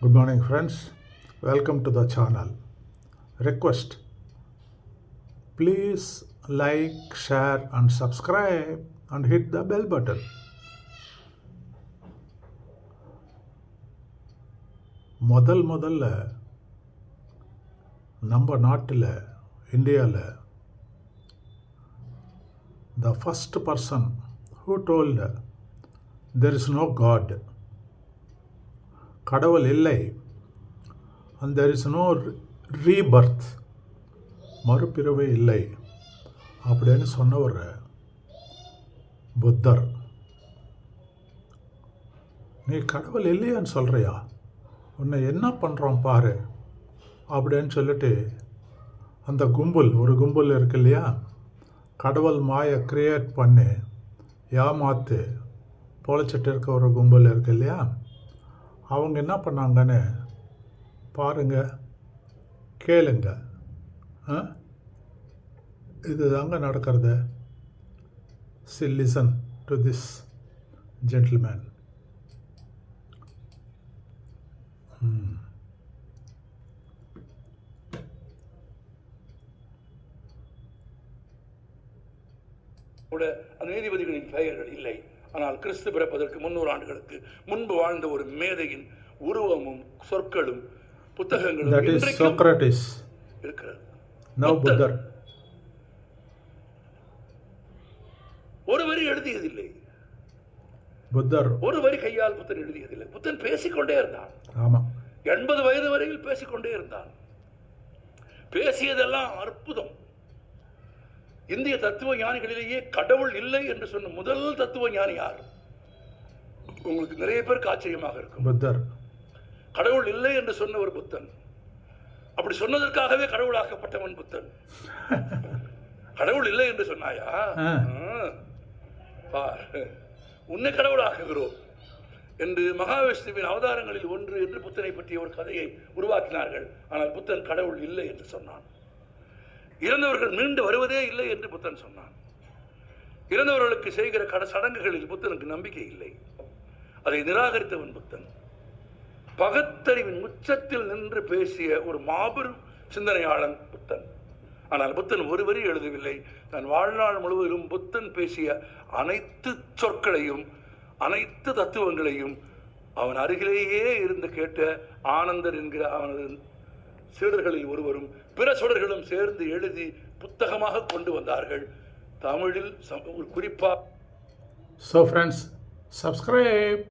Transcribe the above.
Good morning, friends. Welcome to the channel. Request, please like, share and subscribe and hit the bell button. முதல்ல நம்ம நாட்டில் இந்தியாவில் the first person who told there is no God, கடவுள் இல்லை, and there is no rebirth, மறுபிறவை இல்லை அப்படின்னு சொன்னவர் புத்தர். நீ கடவுள் இல்லையான்னு சொல்கிறியா, உன்னை என்ன பண்ணுறோம் பாரு அப்படின்னு சொல்லிட்டு அந்த ஒரு கும்பல் இருக்கு இல்லையா, கடவுள் மாயை கிரியேட் பண்ணி ஏமாத்து பொழைச்சிட்டு இருக்க ஒரு கும்பல் இருக்கு இல்லையா, அவங்க என்ன பண்ணாங்கன்னு பாருங்க, கேளுங்க. இது தாங்க நடக்கிறது. Listen to this gentleman. கூட அந்த நீதிபதிகளின் பெயர்கள் இல்லை. ஆனால் கிறிஸ்து பிறப்பதற்கு 300 ஆண்டுகளுக்கு முன்பு வாழ்ந்த ஒரு மேதையின் உருவமும் சொற்களும் புத்தகங்களும் இருக்கிறது. ஒரு வரி எழுதியதில்லை, புத்தர் ஒரு வரி கையால் புத்தன் எழுதியதில்லை. புத்தன் பேசிக்கொண்டே இருந்தான். 80 வயது வரையில் பேசிக்கொண்டே இருந்தான். பேசியதெல்லாம் அற்புதம். இந்திய தத்துவ ஞானிகளிலேயே கடவுள் இல்லை என்று சொன்ன முதல் தத்துவ ஞானி யார்? உங்களுக்கு நிறைய பேருக்கு ஆச்சரியமாக இருக்கும். புத்தர். கடவுள் இல்லை என்று சொன்ன ஒரு புத்தன். அப்படி சொன்னதற்காகவே கடவுளாக்கப்பட்டவன் புத்தன். கடவுள் இல்லை என்று சொன்னாயா, உன்னை கடவுளாக்குகிறோம் என்று மகாவிஷ்ணுவின் அவதாரங்களில் ஒன்று என்று புத்தனை பற்றிய ஒரு கதையை உருவாக்கினார்கள். ஆனால் புத்தன் கடவுள் இல்லை என்று சொன்னான். இறந்தவர்கள் மீண்டு வருவதே இல்லை என்று புத்தன் சொன்னான். இறந்தவர்களுக்கு செய்கிற சடங்குகளில் புத்தனுக்கு நம்பிக்கை இல்லை. அதை நிராகரித்தவன் புத்தன். பகுத்தறிவின் உச்சத்தில் நின்று பேசிய ஒரு மாபெரும் சிந்தனையாளன் புத்தன். ஆனால் புத்தன் ஒரு வரி எழுதவில்லை. தன் வாழ்நாள் முழுவதும் புத்தன் பேசிய அனைத்து சொற்களையும் அனைத்து தத்துவங்களையும் அவன் அருகிலேயே இருந்து கேட்ட ஆனந்தர் என்கிற அவனது சீடர்களில் ஒருவரும் பிற சீடர்களும் சேர்ந்து எழுதி புத்தகமாக கொண்டு வந்தார்கள். தமிழில் குறிப்பாக. So friends, subscribe.